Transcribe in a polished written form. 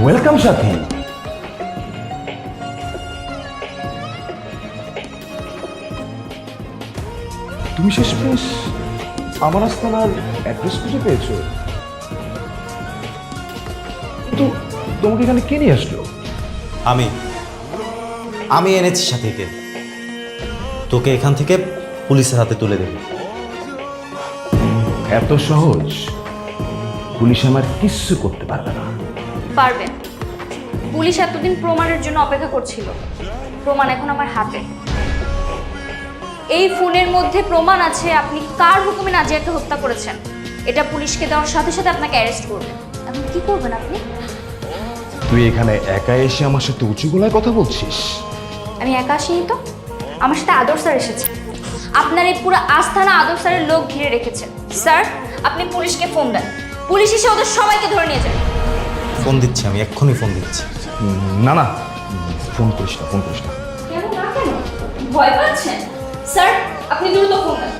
Welcome সাথী। তুমি শেষমেশ আমার আস্তানার অ্যাড্রেস খুঁজে পেয়েছো? তো তোমাকে এখানে কে নিয়ে আসলো? আমি এনেছি সাথীকে। তোকে এখান থেকে পুলিশের হাতে তুলে দেব। এত সহজ পুলিশ আমার কিচ্ছু করতে পারবে না। পারবেন। পুলিশ এতদিন প্রমাণের জন্য অপেক্ষা করছিল, প্রমাণ এখন আমার হাতে। এই ফোনের মধ্যে প্রমাণ আছে আপনি কার হুকুমে নাজিয়াকে হত্যা করেছেন। এটা পুলিশকে দেওয়ার সাথে সাথে আপনাকে অ্যারেস্ট করবে। এখন কি করবেন আপনি? তুই এখানে একা এসে আমার সাথে উঁচু গলায় কথা বলছিস? আমি একা আসিনি তো, আমার সাথে আদর স্যার এসেছে। আপনার এই পুরো আস্থানা আদর স্যারের লোক ঘিরে রেখেছে। স্যার, আপনি পুলিশকে ফোন দেন, পুলিশ এসে ওদের সবাইকে ধরে নিয়ে যায়। ফোন দিচ্ছি, আমি এক্ষুনি ফোন দিচ্ছি। না না, ফোন করিস না, ফোন করিস না। কেন না কেন? ভয় পাচ্ছেন? স্যার, আপনি দ্রুত ফোন দেন।